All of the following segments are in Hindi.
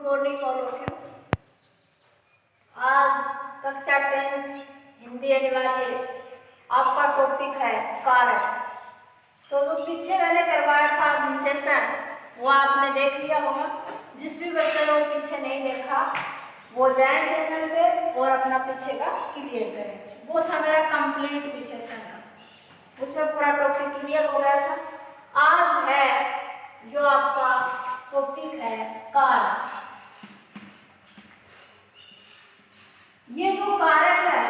Morning all of you. आज कक्षा 10 हिंदी अनिवार्य आपका टॉपिक है कारक। तो जो पीछे मैंने करवाया था विशेषण वो आपने देख लिया होगा। जिस भी बच्चे ने पीछे नहीं देखा वो जाए चैनल पे और अपना पीछे का क्लियर करें। वो था मेरा कंप्लीट विशेषण का, उसमें पूरा टॉपिक क्लियर हो गया था। आज है जो आपका टॉपिक है कारक। ये जो कारक है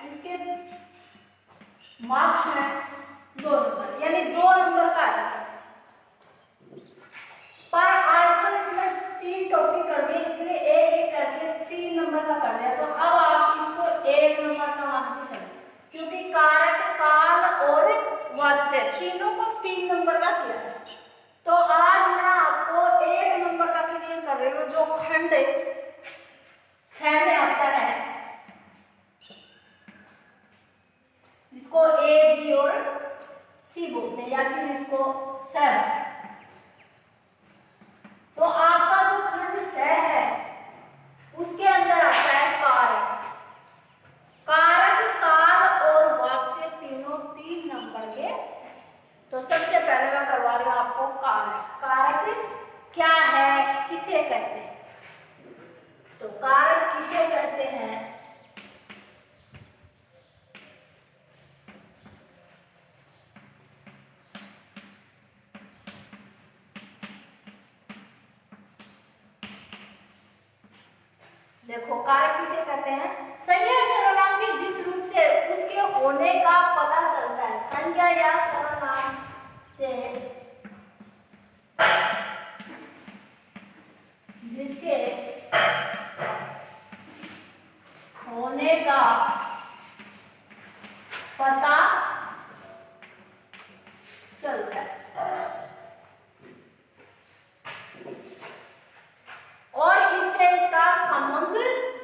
इसके मार्क्स हैं 2 नंबर, यानी 2 नंबर का है। पर आजकल इसमें 3 टॉपिक कर दिए, इसलिए एक एक करके 3 नंबर का कर दिया। तो अब आप इसको 1 नंबर का मान के चलिए, क्योंकि कारक, काल और वाच्य तीनों को 3 नंबर का किया है। तो आज मैं आपको 1 नंबर का क्लियर कर रही हूँ, जो खंड 6 में आता है, इसको ए, बी और सी बोलते हैं, या फिर इसको सर। तो आपका जो खंड 6 है उसके अंदर आता है कारक। कारक, काल और वाच्य तीनों 3 नंबर के। तो सबसे पहले मैं करवा रही हूँ आपको कारक। कारक क्या है, किसे कहते हैं? तो कारक किसे कहते हैं? देखो, कारक किसे कहते हैं? संज्ञा या सर्वनाम के जिस रूप से उसके होने का पता चलता है। संज्ञा या सर्वनाम से जिसके होने का पता चलता है और इससे इसका संबंध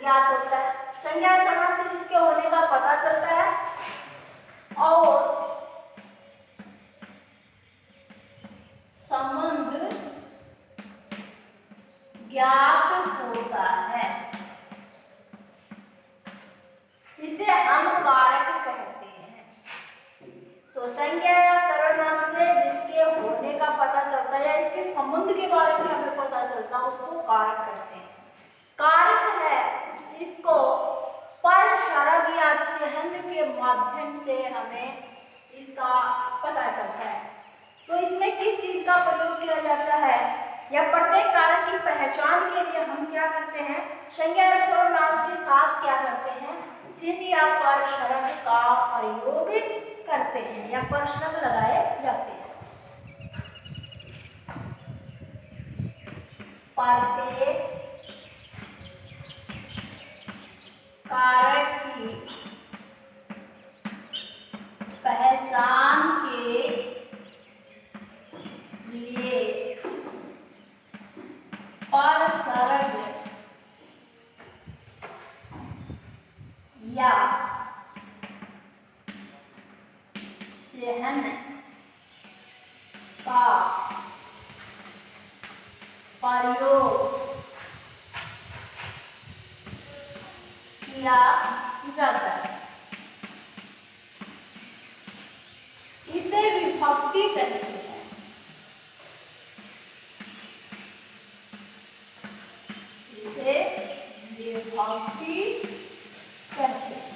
ज्ञात होता है। संज्ञा सर्वनाम से जिसके होने का पता चलता है और संबंध ज्ञात होता है, इसे हम कारक कहते हैं। तो संज्ञा या सर्वनाम से जिसके होने का पता चलता है या इसके संबंध के बारे में हमें पता चलता है, उसको कारक कहते हैं। कारक है, इसको पर, शरग या चिह्न के माध्यम से हमें इसका पता चलता है। तो इसमें किस चीज का प्रयोग किया जाता है, या प्रत्येक कारक की पहचान के लिए हम क्या करते हैं? संज्ञा या सर्वनाम के साथ क्या करते हैं? चिह्न या पर, शरग का प्रयोग करते हैं या पर, शरग लगाए जाते हैं। प्रत्येक कारक की पहचान के लिए पर, शरग या चिह्न का प्रयोग किया जाता है। इसे विभक्ति कहते हैं। इसे विभक्ति कहते हैं।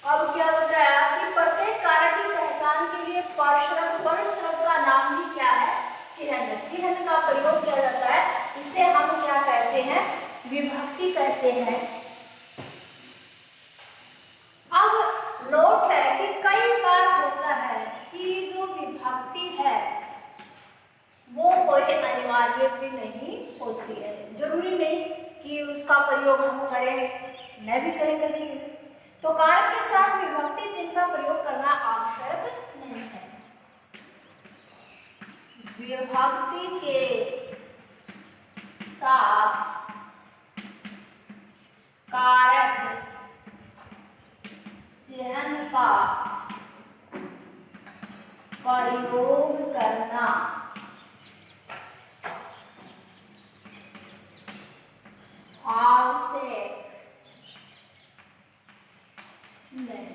अब क्या होता है कि प्रत्येक कारक की पहचान के लिए परशरक का नाम ही क्या है? चिह्न। चिह्न का प्रयोग किया जाता है, इसे हम क्या कहते हैं? विभक्ति कहते हैं। अब नोट है कि कई बार होता है कि जो विभक्ति है वो कोई अनिवार्य भी नहीं होती है। जरूरी नहीं कि उसका प्रयोग हम करें, न भी करें कभी। तो कारक के साथ विभक्ति चिन्ह का प्रयोग करना आवश्यक नहीं है। विभक्ति के साथ कारक चिह्न का प्रयोग करना आवश्यक नहीं।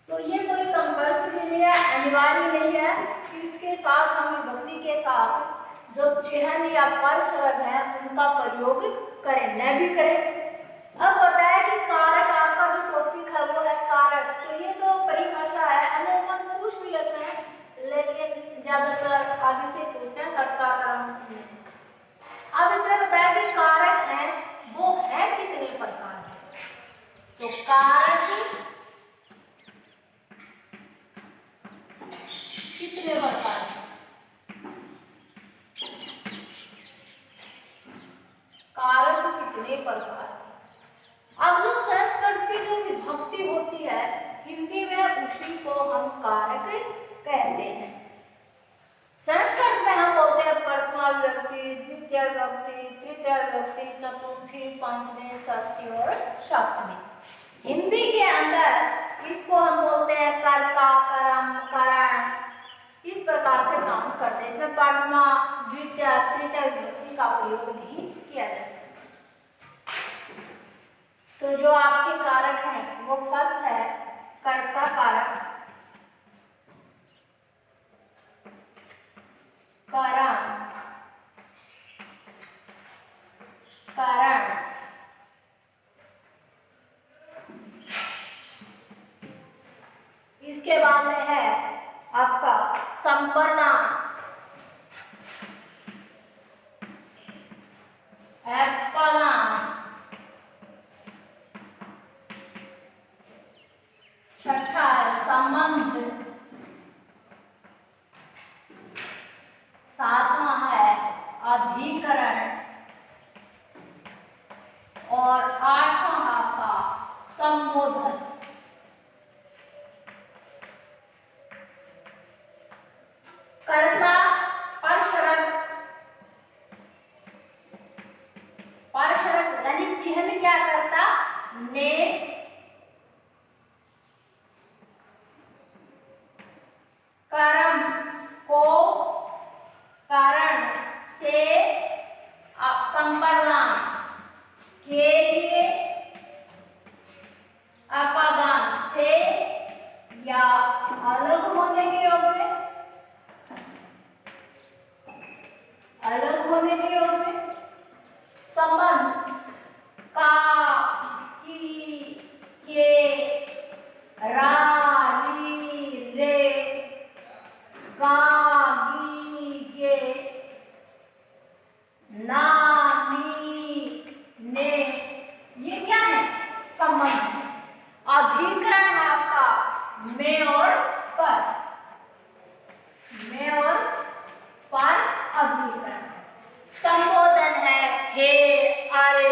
तो ये कोई कंपल्सरी नहीं है, अनिवार्य नहीं है कि इसके साथ हम विभक्ति के साथ जो चिह्न या परसरग है उनका प्रयोग करें, न भी करें। अब बताया कि कारक, आपका जो टॉपिक है वो है कारक। तो ये तो परिभाषा है, अमूमन पूछ भी लेते हैं, लेकिन ज्यादातर आगे से पूछते हैं कर्ता कर्म में। अब इसमें बताया कि कारक है वो है कितने प्रकार के। तो कारक कितने प्रकार के, कारक कितने प्रकार के। अब जो संस्कृत की जो विभक्ति होती है हिंदी में, उसी को हम कारक कहते हैं। संस्कृत में हम बोलते हैं प्रथमा विभक्ति, द्वितीय विभक्ति, तृतीय विभक्ति, चतुर्थी, पंचमी, षष्ठी और सप्तमी। हिंदी के अंदर इसको हम बोलते हैं कर्ता, कर्म, करण, इस प्रकार से काम करते हैं। इसमें प्रथमा, द्वितीय, तृतीय विभक्ति का प्रयोग नहीं किया जाता। तो जो आपके कारक हैं वो फर्स्ट है कर्ता कारक, करण, करण, इसके बाद में है आपका संपन्नाम, एप्पनाम, छठा है संबंध, सातवां है अधिकरण और आठवां आपका संबोधन। कर्ता परसरग, परसरग यानी चिह्न क्या करता, ने, कर्म को कारण से, संपन्नाम के लिए, अपादान से या अलग होने के योग में, अलग होने के योग में, संबंध का, की, के, रा, री, रे, गा, गी, गे, ना, नी, ने, ये क्या है, संबंध है। अधिकरण है आपका में और पर, में और पर अधिकरण। संबोधन है हे, अरे,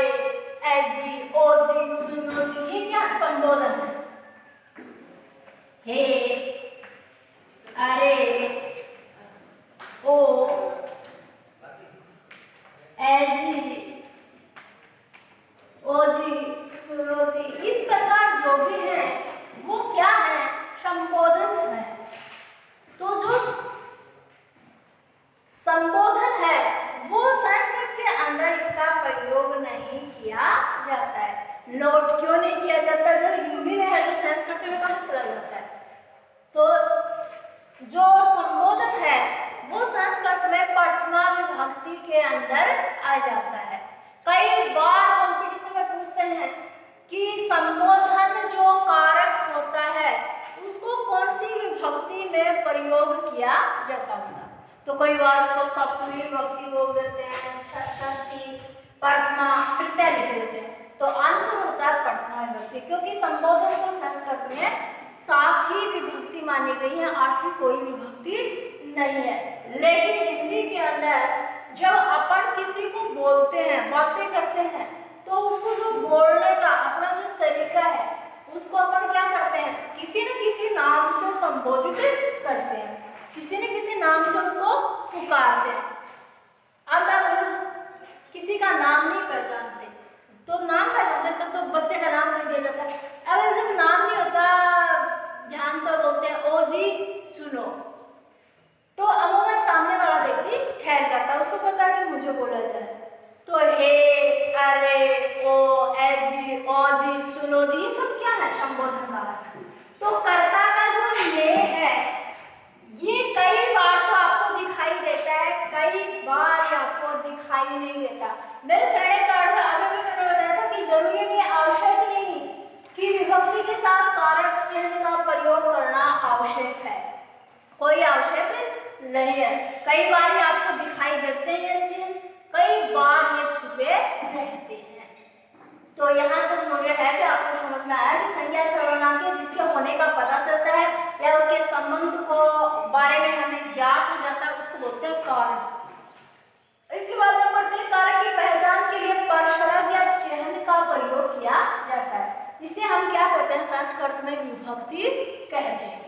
ऐजी, ओजी, सुनो जी, ये क्या संबोधन है। हे, अरे, ओ, ऐजी, ओजी, सुनो जी, इस प्रकार जो भी है वो क्या है, संबोधन है। तो जो संबोधन है वो संस्कृत के अंदर इसका प्रयोग नहीं किया जाता है। नोट क्यों नहीं किया जाता, जब हिंदी में है तो संस्कृत में कहाँ चला जाता है। तो जो संबोधन है वो संस्कृत में प्रथमा विभक्ति के अंदर आ जाता है। कई बार कॉम्पिटिशन में पूछते हैं कि संबोधन जो कारक होता है उसको कौन सी विभक्ति में प्रयोग किया जाता है उसका। तो कई बार उसको सप्तमी विभक्ति बोल देते हैं, षष्ठी, प्रथमा, तृतीय लिख देते हैं। तो आंसर होता है प्रथमा विभक्ति, क्योंकि संबोधन को संस्कृत में 7 ही विभक्ति मानी गई है, 8वीं कोई विभक्ति नहीं है। लेकिन हिंदी के अंदर जब अपन किसी को बोलते हैं, बातें करते हैं, तो उसको जो बोलने का अपना जो तरीका है उसको अपन क्या करते हैं, किसी न किसी नाम से संबोधित करते हैं, किसी न किसी नाम से उसको पुकारते हैं। अब मैं बोलूं किसी का नाम नहीं पहचानते, तो नाम पहचानते तो बच्चे का नाम नहीं दिया जाता। अगर जब नाम नहीं होता ध्यान तो बोलते हैं ओ जी सुनो, तो अमूमन सामने वाला व्यक्ति ठहर जाता है, उसको पता है कि मुझे बोला जाए। तो हे, अरे, ओ, ए जी, ओ जी, सुनो जी, ये सब क्या है? संबोधन कारक। तो कर्ता का जो ये है, ये कई बार तो आपको दिखाई देता है, कई बार आपको दिखाई नहीं देता। मेरे कहने का अर्थ अभी भी मैंने बताया था कि जरूरी नहीं, आवश्यक नहीं कि विभक्ति के साथ कारक चिन्ह का प्रयोग करना आवश्यक है, कोई आवश्यक नहीं है। कई बार ये आपको दिखाई देते हैं चिन्ह, कई बार ये छुपे रहते हैं। तो यहाँ तक मुझे है कि आपको समझ में आया कि संज्ञा सर्वनाम के जिसके होने का पता चलता है या उसके संबंध को बारे में हमें ज्ञात हो जाता है, उसको बोलते हैं कारक। इसके बाद में पढ़ते हैं कारक की पहचान के लिए परशरक या चिन्ह का प्रयोग किया जाता है। इसे हम क्या कहते हैं? संस्कृत में विभक्ति कहते हैं।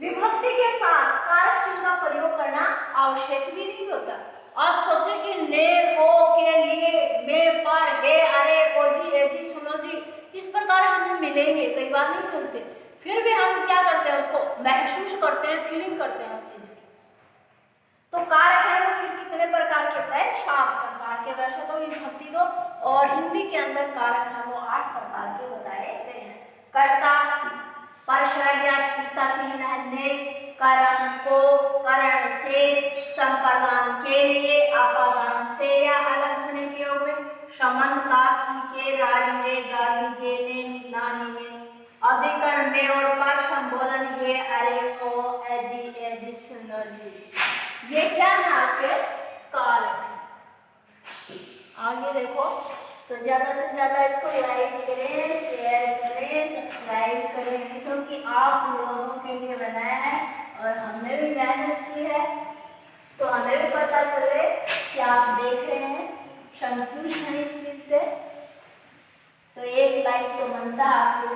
विभक्ति के साथ कारक चिन्ह का प्रयोग करना आवश्यक भी नहीं होता। आप सोचे कि ने, को, के, लिए, में, पर, हे, अरे, ओ जी, ए जी, सुनो जी, इस प्रकार हमें मिलेंगे, कई बार नहीं मिलते, फिर भी हम क्या करते हैं? उसको महसूस करते हैं, फीलिंग करते हैं उस चीज की। तो कारक है वो फिर कितने प्रकार के होता है? 7 प्रकार के। वैसे तो विभक्ति तो और हिंदी के अंदर कारक है वो 8 प्रकार के बताए गए हैं। कर्ता, परशरक या इसका चिन्ह है ने, कर्म, को, करण, से, संपादन के लिए, अपादान से या अलग होने के योग में, संबंध का, की के, रागी रे, गागी के, ने, नानी ने, अधिकरण में और पर संबोधन हे, अरे, ओ, ए जी, सुनो जी, ये क्या है? आपके कारक। आगे देखो, तो ज्यादा से ज्यादा इसको लाइक करें, शेयर करें, सब्सक्राइब करें, क्योंकि आप लोगों के लिए बनाया है और हमने भी मेहनत की है, तो हमें भी पता चले कि आप देख रहे हैं, संतुष्ट हैं इस चीज से। तो एक लाइक तो बनता है आपको।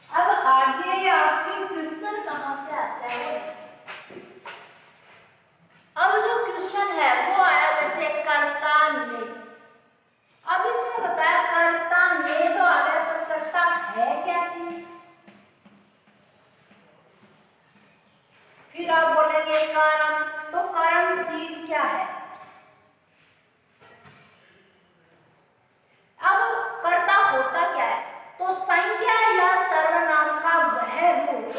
अब आगे आपके क्वेश्चन कहाँ से आते हैं? अब जो क्वेश्चन है वो आया जैसे कर्ता ने। अब इसने बताया कर्ता ने तो आ गया, पर कर्ता है क्या चीज? फिर आप बोलेंगे कर्म, तो कर्म चीज क्या है? अब कर्ता होता क्या है? तो संज्ञा या सर्वनाम का वह रूप,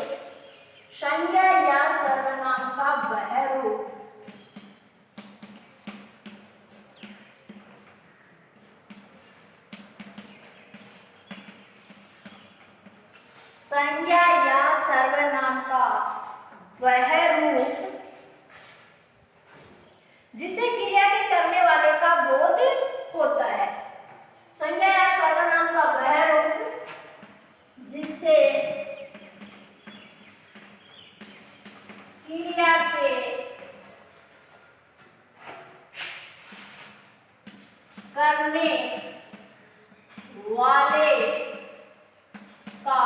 संज्ञा या सर्वनाम का वह रूप संज्ञा या सर्वनाम का वह रूप जिसे क्रिया के करने वाले का बोध होता है। संज्ञा या सर्वनाम का वह रूप जिसे क्रिया के करने वाले का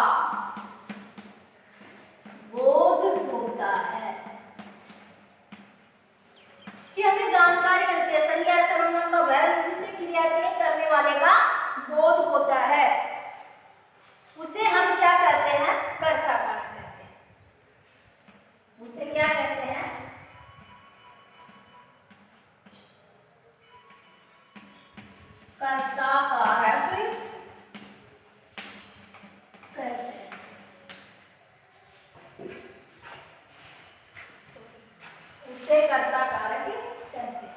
बोध होता है, कि हमें जानकारी मिलती है। संज्ञा सर्वनाम का वह रूप जिसे क्रिया के करने वाले का बोध होता है, उसे हम क्या कहते हैं? कर्ता कारक कहते हैं। उसे क्या कहते हैं? कर्ता कारक कहते हैं। उसे कर्ता कारक कहते हैं।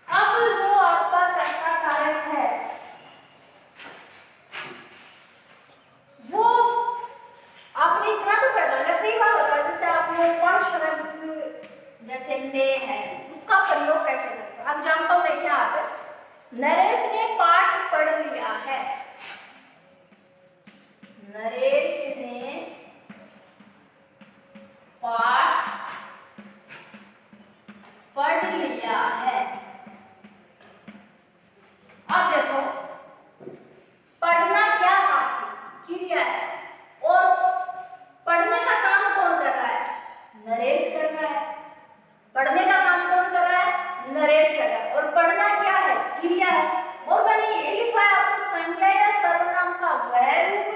अब जो आपका कर्ता कारक है वो आपने इतना तो पहचान लिया। कई बार होता है जैसे आपने परशरक जैसे ने है उसका प्रयोग कैसे करते हो? एग्जाम्पल देखिए आप, नरेश ने पाठ पढ़ लिया है। नरेश ने पाठ पढ़ लिया है। अब देखो, पढ़ना क्या आपकी क्रिया है और पढ़ने का काम कौन कर रहा है? नरेश कर रहा है। पढ़ने का काम कौन कर रहा है? नरेश कर रहा है। और पढ़ना क्या है? क्रिया है। और मैंने ये लिखा है आपको, संज्ञा या सर्वनाम का वह रूप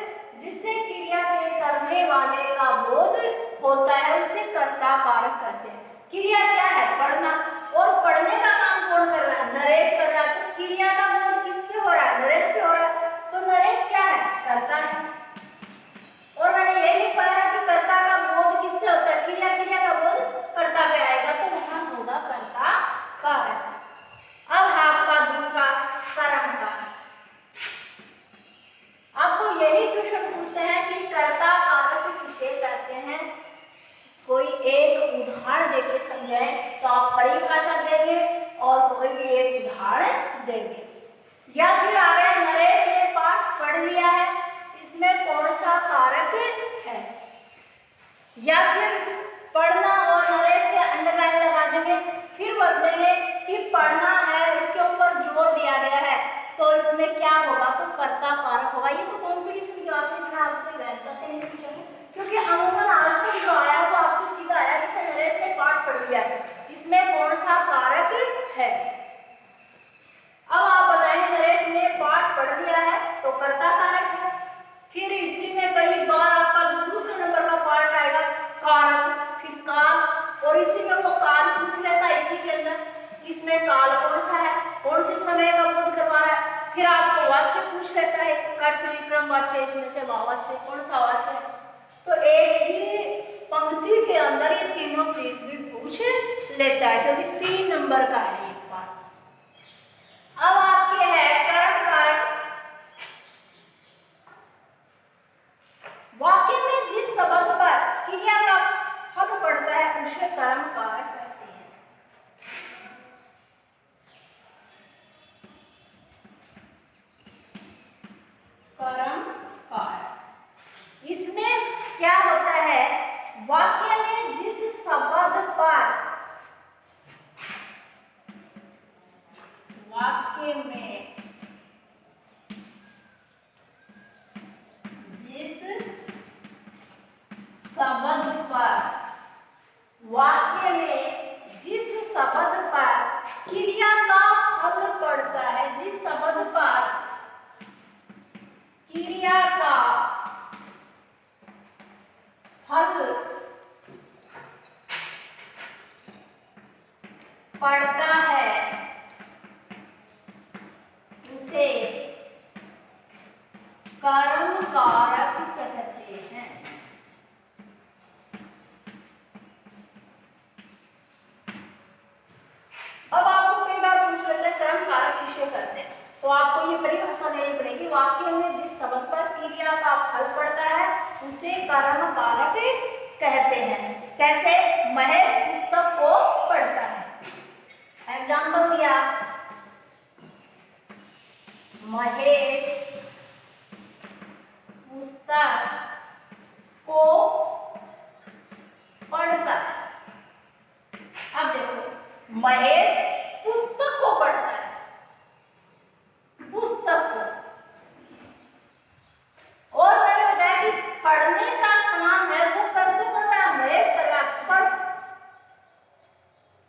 जिससे क्रिया के करने वाले का बोध होता है उसे कर्ता कारक कहते हैं। क्रिया क्या है? पढ़ना, और पढ़ने का देके समझाएं तो आप परिभाषा देंगे और कोई भी एक उदाहरण देंगे। या फिर आगे नरेश ने पाठ पढ़ लिया है, इसमें कौन सा कारक है, या फिर पढ़ना और नरेश के अंडरलाइन लगा देंगे। फिर बदलेंगे कि पढ़ना है, इसके ऊपर जोर दिया गया है तो इसमें क्या होगा, तो कर्ता कारक होगा। ये तो कॉम्पिटिशन की बात है, इतना आपसे गहनता से नहीं पूछेंगे क्योंकि अमूमन आज तक जो आया वो आपको सीधा आया कि नरेश ने पाठ पढ़ लिया है, इसमें कौन सा कारक है। अब आप बताएंगे नरेश ने पाठ पढ़ लिया है तो कर्ता कारक है। फिर इसी में कई बार आपका जो दूसरे नंबर का पार्ट आएगा कारक, फिर काल, और इसी में वो काल पूछ लेता है इसी के अंदर, इसमें काल कौन सा है, कौन से समय का बोध करवा रहा है। फिर आपको वाच्य पूछ लेता है, कर्तव्य विक्रम वाच्य, इसमें से वाच्य कौन सा वाच्य है। तो एक ही पंक्ति के अंदर ये तीनों चीज भी पूछ लेता है क्योंकि 3 नंबर का है ये पार्ट। अब आपके है कर्म कारक। वाक्य में जिस शब्द पर क्रिया का फल पड़ता है उसे कर्म कारक कहते हैं। कर्म कारक इसमें क्या होता है, वाक्य में जिस शब्द पर, वाक्य में जिस शब्द पर, वाक्य में जिस शब्द पर क्रिया का फल पड़ता है, जिस शब्द पर क्रिया का फल पड़ता है उसे कर्म कारक कहते हैं। अब आपको कई बार पूछ लेते हैं कर्म कारक किसे करते हैं, तो आपको ये परिभाषा देनी पड़ेगी। वाक्य में जिस शब्द पर क्रिया का फल पड़ता है उसे कर्म कारक कहते हैं। कैसे, महेश पुस्तक को पढ़ता है, एग्जाम्पल दिया, महेश पुस्तक को पढ़ता है। अब देखो महेश पुस्तक को पढ़ता है, पुस्तक को, और मैंने बताया कि पढ़ने का काम है वो कर तो कर रहा, महेश कर रहा, पर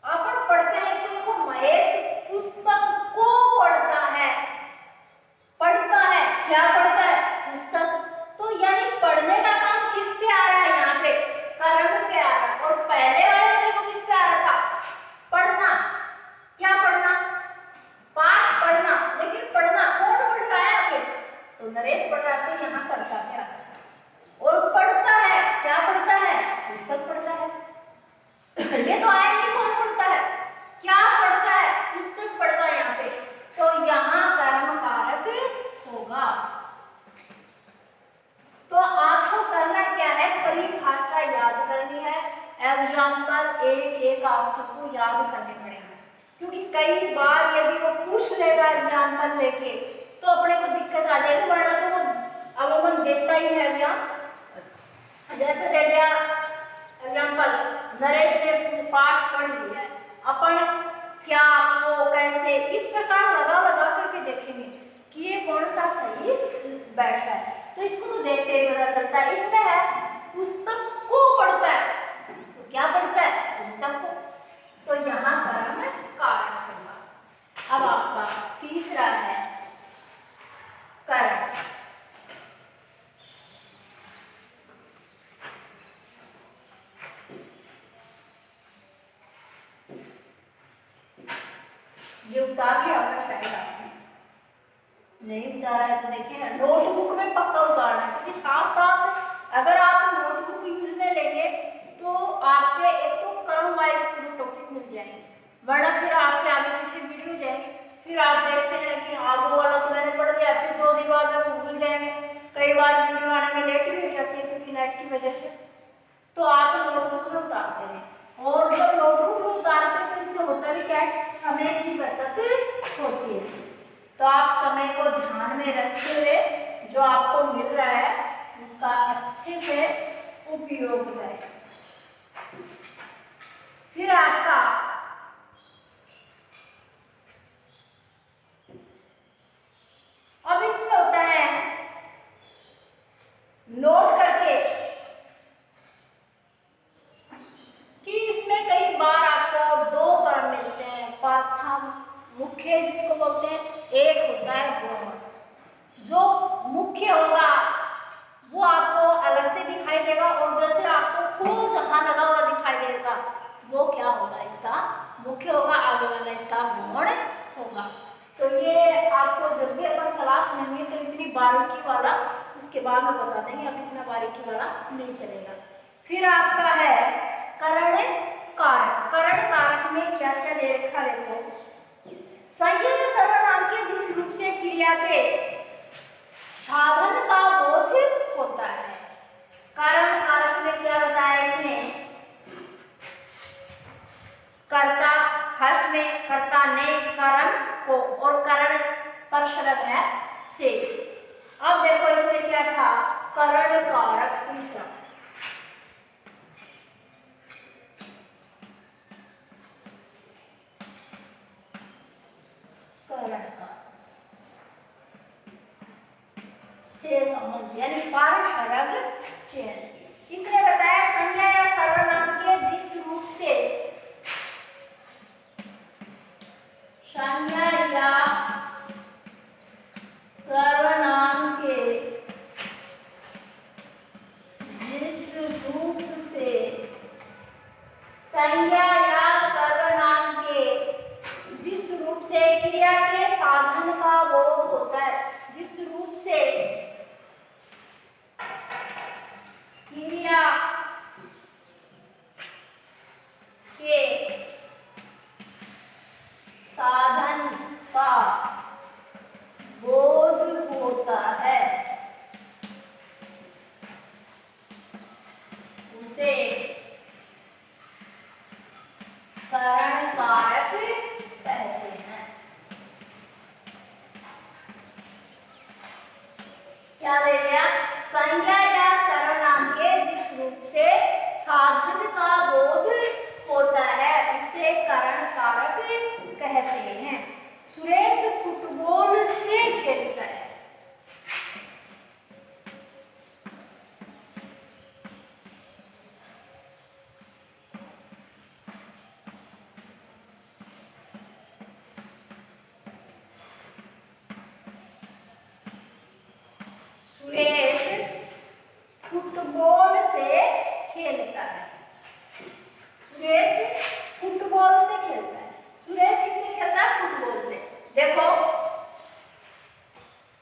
अपन पढ़ते हैं इसको देखो, महेश पुस्तक को पढ़ता है, पढ़ता है, क्या पढ़ता है, पुस्तक। तो यानी पढ़ने का काम किस पे आ रहा है, यहाँ पे कर्म पे आ रहा है, और पहले वाले में देखो किस पे आ रहा था, पढ़ना। क्या पढ़ना, पाठ पढ़ना, लेकिन पढ़ना कौन पढ़ रहा है यहाँ पे, तो नरेश पढ़ रहा है, तो यहाँ करता क्या, और पढ़ता है, क्या पढ़ता है, पुस्तक पढ़ता है। ये तो आया कि कौन पढ़ता है, क्या पढ़ता है, पुस्तक पढ़ता है यहाँ पे, तो यहाँ कर्म कारक होगा। तो आपको करना क्या है, परिभाषा याद करनी है, एग्जाम्पल एक एक आप सबको याद करने पड़ेगा, क्योंकि कई बार यदि वो पूछ लेगा एग्जाम्पल लेके तो अपने को दिक्कत आ जाएगी, वरना तो वो अमूमन देता ही है एग्जाम। जैसे दे दिया एग्जाम्पल, नरेश ने पाठ पढ़ लिया है, अपन क्या, वो कैसे, इस प्रकार लगा लगा करके देखेंगे कि ये कौन सा सही बैठा है, तो इसको तो देखते ही पता चलता है। इसमें है पुस्तक को पढ़ता है, तो क्या पढ़ता है, पुस्तक को, तो यहाँ कर्म कारक होगा। अब आपका तीसरा है कर्म। ये उतार लिया होगा शायद आपने, नहीं उतारा है तो देखिए नोटबुक में पक्का उतारना है, क्योंकि साथ साथ अगर आप नोटबुक यूज में लेंगे तो आपके एक तो कर्म वाइज पूरे टॉपिक मिल जाएंगे, वरना फिर आपके आगे पीछे वीडियो जाएंगे, फिर आप देखते हैं कि हाँ वो वाला तो मैंने पढ़ लिया, फिर 2 दिन बाद में वो भूल जाएंगे। कई बार वीडियो आने में लेट भी हो जाती है क्योंकि नेट की वजह से, तो आप नोटबुक में उतारते हैं। और जब समय को ध्यान में रखते हुए जो आपको मिल रहा है उसका अच्छे से उपयोग करें। फिर आपका अब इसमें होता है नोट करके कि इसमें कई बार आपको दो कर्म मिलते हैं। प्रथम मुख्य जिसको बोलते हैं, एक होता है गौण। जो मुख्य होगा वो आपको अलग से दिखाई देगा और जैसे आपको को जहां लगा हुआ दिखाई देगा वो क्या होगा, इसका मुख्य होगा, आगे वाला इसका गौण होगा। तो ये आपको जब भी अपन क्लास लेंगे तो इतनी बारीकी वाला उसके बाद में बता देंगे, अब इतना बारीकी वाला नहीं चलेगा। फिर आपका है करण कारक। करण कारक में क्या क्या दे रखा देखो, संज्ञा या सर्वनाम के जिस रूप से क्रिया के साधन का बोध होता है। कारण कारक में क्या बताया इसने, कर्ता फर्स्ट में, कर्ता ने कर्म को और करण परशरक है से। अब देखो इसमें क्या था, करण कारक तीसरा, करण का से संबंध यानी परशरक चयन। इसने बताया संज्ञा या सर्वनाम के जिस रूप से, संज्ञा या सर्वनाम के जिस रूप से, संज्ञा या सर्वनाम के जिस रूप से क्रिया के साधन का बोध होता है, जिस रूप से क्रिया के साधन का बोध होता है उसे करण कारक कहते हैं। क्या ले लिया, संज्ञा या सर्वनाम के जिस रूप से साधन का बोध होता है उसे करण कारक कहते हैं। सुरेश फुटबॉल से खेलता है। सुरेश फुटबॉल से खेलता है। सुरेश फुटबॉल से खेलता है। सुरेश किससे खेलता है, फुटबॉल से। देखो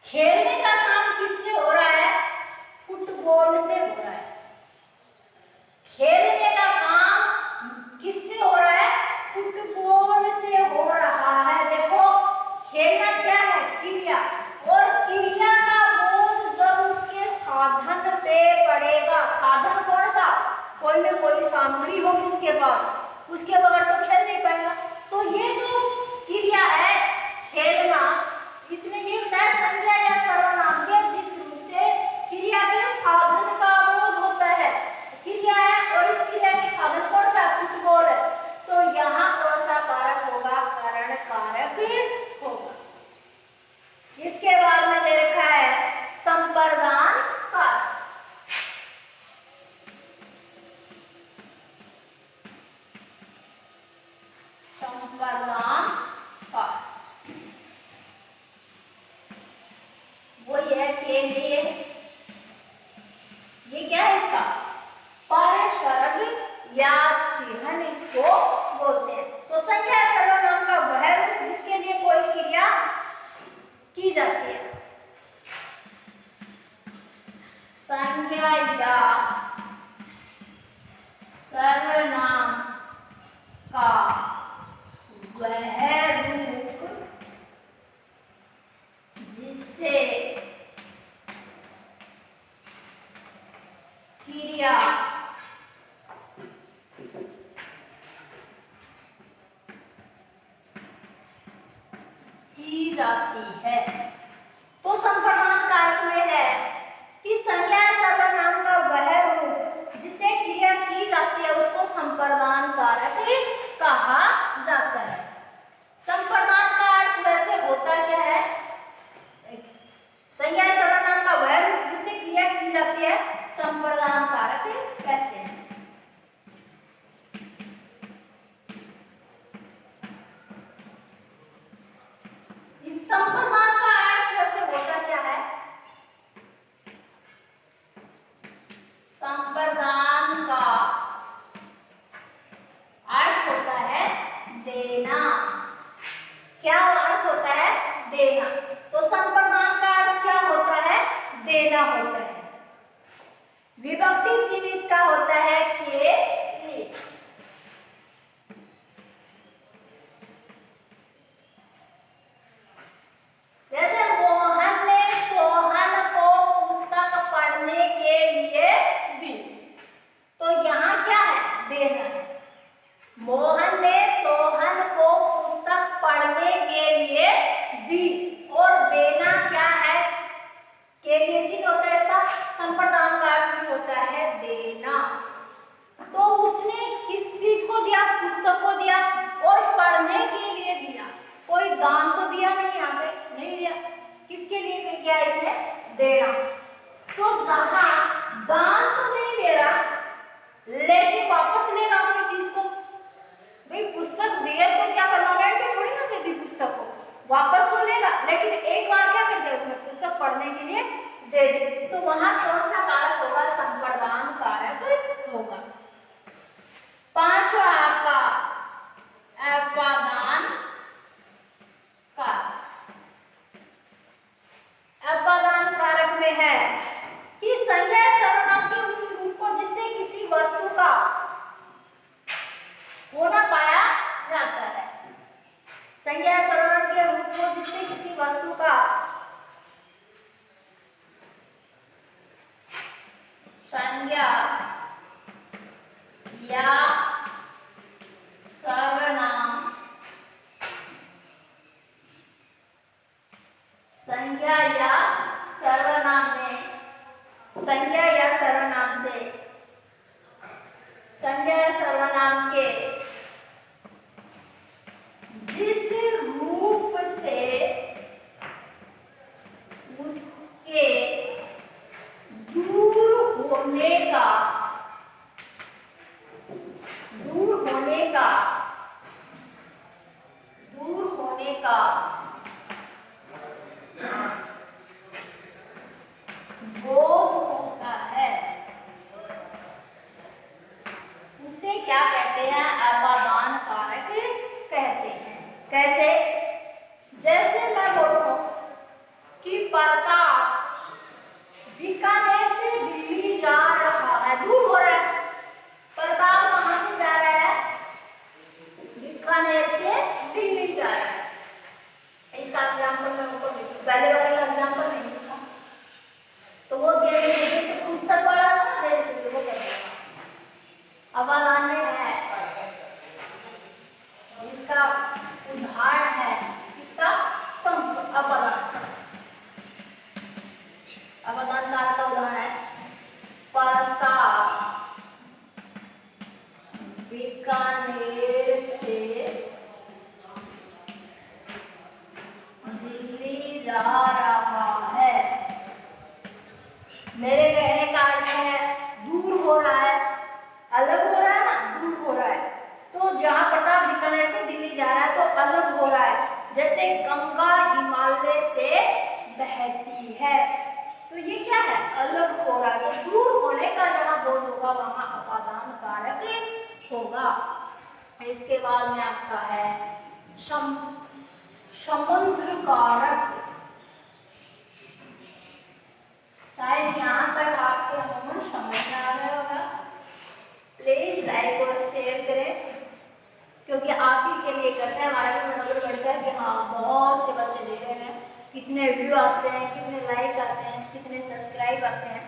खेलने का काम किससे हो रहा है, फुटबॉल से हो रहा है। खेलने का काम किससे हो रहा है, फुटबॉल से हो रहा है। देखो खेलना क्या है, क्रिया, और क्रिया का बोध जब उसके साधन पे पड़ेगा, साधन कौन सा, कोई न कोई सामग्री होगी उसके पास, उसके बगैर तो खेल नहीं पाएगा। तो ये जो क्रिया है खेलना, इसमें ये बताया संज्ञा या सर्वनाम के जिस रूप से क्रिया के साधन का बोध होता है। क्रिया है और इस क्रिया के साधन कौन सा, फुटबॉल है। तो यहाँ कौन सा कारक होगा, करण कारक होगा। इसके बाद में दे रखा है संप्रदान कारक। संप्रदान कारक वो है के लिए, ये क्या है इसका, परशरग या चिह्न इसको बोलते हैं। तो संज्ञा सर्वनाम का वह रूप जिसके लिए कोई क्रिया की जाती है। संज्ञा या सर्वनाम का वह रूप जिससे क्रिया की जाती है तो संप्रदान कारक में है कि संज्ञा सर्वनाम का वह रूप जिसे क्रिया की जाती है उसको संप्रदान कारक कहा जाता है। संप्रदान का अर्थ वैसे होता क्या है? संज्ञा सर्वनाम का वह रूप जिससे क्रिया की जाती है संप्रदान कारक कहते हैं। इस संप्रदान का अर्थ वैसे होता क्या है? संप्रदान का अर्थ होता है देना। क्या अर्थ होता है? देना। तो संप्रदान का अर्थ क्या होता है? देना होता है। विभक्ति चिन्ह इसका होता है के। जैसे मोहन ने सोहन को पुस्तक पढ़ने के लिए दी, तो यहाँ क्या है? देना है। मोहन ने सोहन को पुस्तक पढ़ने के लिए दी, और देना क्या है? के लिए चिन्ह होता है इसका। संप्रदान का अर्थ भी होता है देना। तो उसने किस चीज को दिया? पुस्तक को दिया, और पढ़ने के लिए दिया। कोई दान तो दिया नहीं, यहाँ पे नहीं दिया। किसके लिए किया इसने? देना। तो जहां दान तो नहीं दे रहा, लेकिन वापस लेगा अपनी चीज को। भाई पुस्तक दिए तो क्या परमानेंट है? थोड़ी ना दे दी पुस्तक को, वापस तो लेगा, लेकिन एक बार क्या कर दिया उसने? पुस्तक पढ़ने के लिए दे दी। तो वहां कौन सा कारक होगा? संप्रदान कारक होगा। पांचवा आपका अपादान कारक। अपादान कारक में है कि संज्ञा सर्वनाम के उस रूप को जिससे किसी वस्तु का होना पाया जाता है। संज्ञा सर्वनाम के रूप को जिससे किसी वस्तु का संज्ञा या सर्वनाम, संज्ञा या सर्वनाम में, संज्ञा या सर्वनाम से, संज्ञा या सर्वनाम के जिस रूप से उसके दूर होने का, दूर होने का, दूर होने का बोध होता है, उसे क्या कहते हैं? अपादान कारक कहते हैं। कैसे? जैसे मैं बोलूं कि प्रताप बीकानेर से दिल्ली जा रहा है, दूर हो रहा है। प्रताप कहां से जा रहा है? बीकानेर से दिल्ली जा रहा है। इसका एग्जाम्पल मैं आपको देती हूँ, पहले वाले का एग्जाम्पल नहीं था, तो वो जैसे पुस्तक पढ़ा था ना, वो कर देगा। अपादान में है, इसका उदाहरण है इसका अपादान। अपादान कारक का उदाहरण है प्रताप बीकानेर से दिल्ली जा रहा है। मेरे कहने का अर्थ है दूर हो रहा है, अलग हो रहा है ना, दूर हो रहा है। तो जहां प्रताप बीकानेर से दिल्ली जा रहा है तो अलग हो रहा है, जैसे गंगा हिमालय से बहती है। तो ये क्या है? अलग हो रहा है। तो दूर होने का जहां बोध होगा वहां अपादान कारक होगा। इसके बाद में आपका है संबंध कारक। शायद यहाँ तक आपके अमूमन समझ में आ रहा होगा। प्लीज लाइक और शेयर करें, क्योंकि आप ही के लिए करते हैं, हमारा भी मनोबल बढ़ता है कि हाँ बहुत से बच्चे देख रहे हैं, कितने व्यू आते हैं, कितने लाइक आते हैं, कितने सब्सक्राइब आते हैं।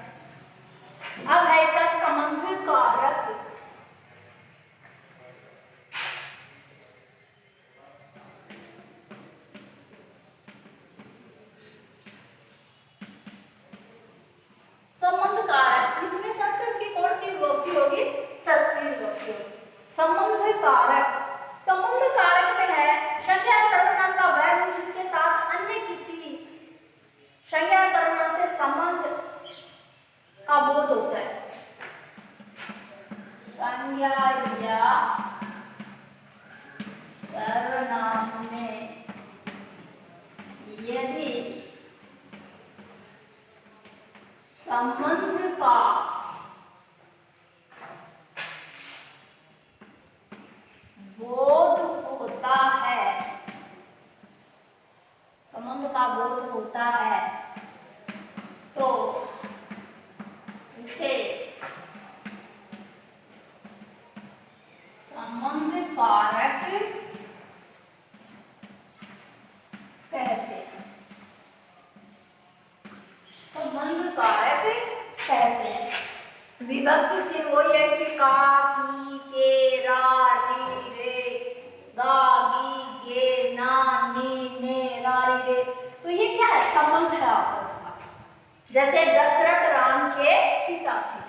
अब है इसका संबंध कारक। संबंध कारक, संबंध कारक में है संज्ञा सर्वनाम का वह रूप जिसके साथ अन्य किसी संज्ञा सर्वनाम से संबंध का बोध होता है। संज्ञा या सर्वनाम में यदि संबंध का बोध होता है, संबंध का बोध होता है तो इसे संबंध कारक कहते हैं। संबंध कारक कहते हैं। विभक्ति चिन्ह वही है इसके का, की, के, रा, री, रे, गा, गी, गे, ना, नी, ने, रा, री, रे। तो ये क्या है? संबंध है आपस का। जैसे दशरथ राम के पिता थे।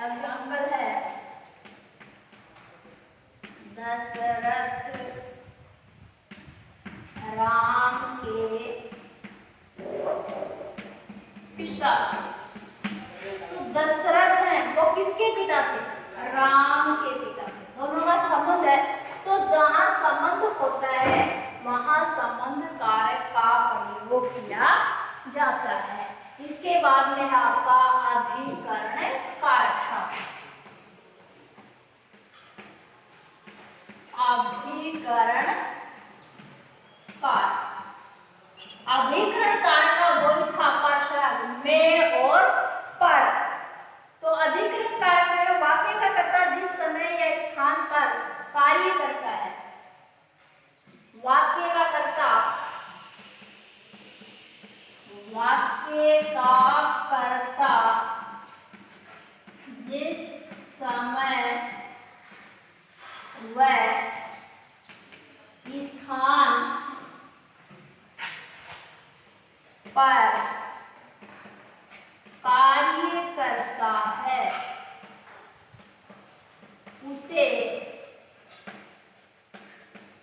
एग्जाम्पल है दशरथ राम के पिता। तो दशरथ हैं वो किसके पिता थे? राम के पिता थे। दोनों का संबंध है। तो जहां संबंध होता है वहां संबंध कारक का प्रयोग किया जाता है। इसके बाद में है आपका अधिकरण कारक। अधिकरण कारक, अधिकरण कारक का बोध था पर में और पर। तो अधिकरण कारक में वाक्य का कर्ता जिस समय या स्थान पर कार्य करता है, वाक्य का कर्ता, वाक्य का कर्ता जिस समय वह स्थान पर कार्य करता है उसे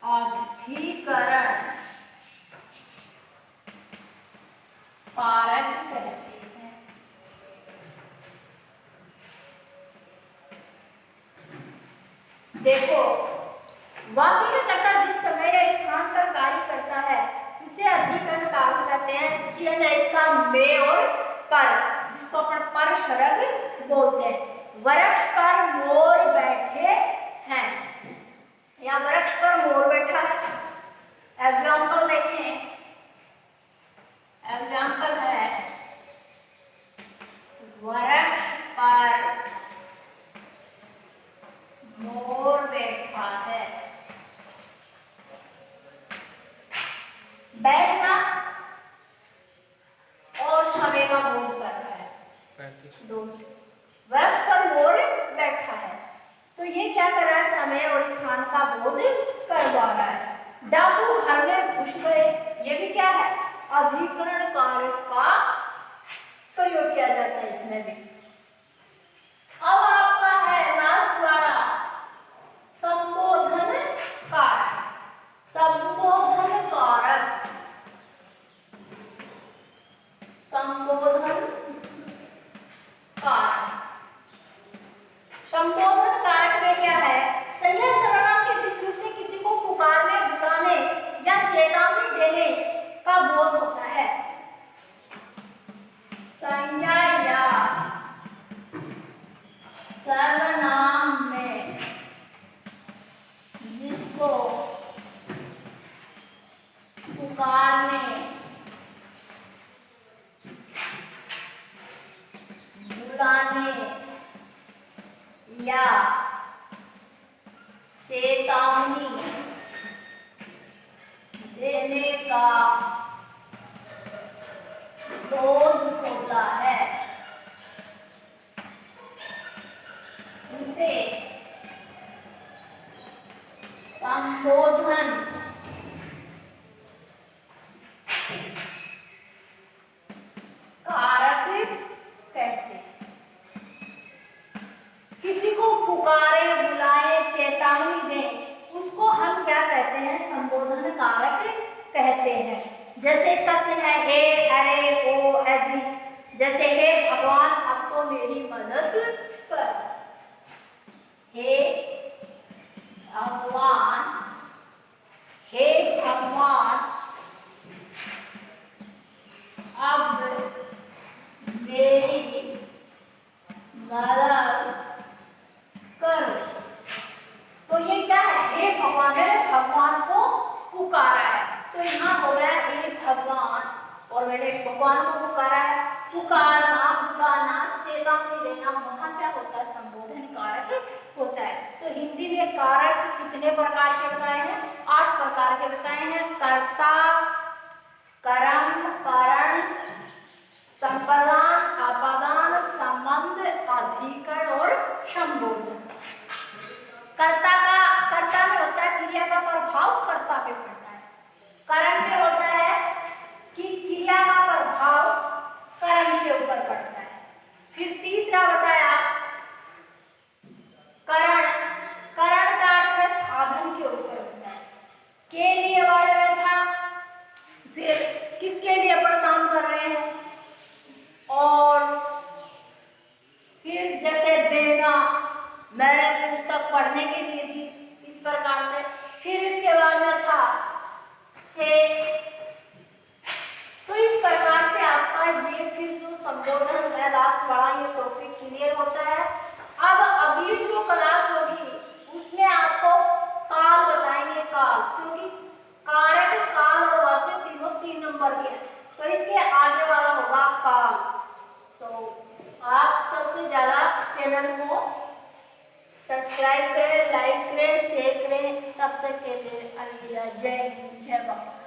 अधिकरण कारक कहते हैं। देखो, वाक्य का कर्ता जिस समय या स्थान पर कार्य करता है उसे अधिकरण कारक कहते हैं। चिन्ह है इसका में और पर, जिसको अपन पर शरद बोलते हैं। वृक्ष पर मोर बैठे हैं या वृक्ष पर मोर बैठा है। एग्जाम्पल देखें, एग्जाम्पल है वृक्ष पर मोर बैठा है। बैठना और समय का बोध कर रहा है दोनों। वृक्ष पर मोर बैठा है तो ये क्या कर रहा है? समय और स्थान का बोध करवा रहा है। डाकू घर में घुस गए, ये भी क्या है? अधिकरण कारक का प्रयोग किया जाता है इसमें भी। अब आपका है लास्ट वाला संबोधन कारक। संबोधन कारक, संबोधन कारक, संबोधन कारक में क्या है? संज्ञा सर्वनाम के जिस रूप से किसी को पुकारने, बुलाने या चेतावनी देने का बोध होता है। संज्ञा या सर्वनाम में जिसको पुकारने, बुलाने या चेतावनी देने का बोध होता है उसे संबोधन कारक कहते हैं। किसी को पुकारे, बुलाए, जैसे इसका चिन्ह है हे, अरे, ओ, ऐसी। जैसे हे भगवान अब तो मेरी मदद कर, हे भगवान, हे भगवान अब मेरी मदद करो। तो ये क्या है, हे भगवान, मैंने भगवान को पुकारा है। तो यहाँ हो गया हे भगवान, और मैंने भगवान को पुकारा है। पुकारना, बुलाना, चेतावनी देना, वहाँ क्या होता है, संबोधन कारक होता है। तो हिंदी में कारक कितने प्रकार के बताए हैं, 8 प्रकार के बताए हैं। कर्ता, कर्म, कारण, संप्रदान, अपादान, संबंध, अधिकरण और संबोधन। कर्ता में होता है क्रिया का प्रभाव कर्ता पे पड़ता है। कर्म में होता है कि क्रिया का प्रभाव कर्म के ऊपर पड़ता है। फिर तीसरा बताया करण, करण का अर्थ है साधन के ऊपर होता है। के लिए वाला था, फिर किसके लिए अपन काम कर रहे हैं, और फिर जैसे देना, मैंने पुस्तक पढ़ने के लिए दी, इस प्रकार से। फिर इसके बाद में था से। तो इस प्रकार से आपका ये फिर जो संबोधन है लास्ट वाला, ये टॉपिक क्लियर होता है। अब अगली जो क्लास होगी उसमें आपको काल बताएंगे, काल, क्योंकि कारक, काल और वाचक तीनों 3 नंबर के हैं। तो इसके आगे वाला होगा काल। तो आप सबसे ज्यादा चैनल को सब्सक्राइब करें, लाइक करें, शेयर करें। तब तक के लिए अलविदा, जय हिंद, जय भारत।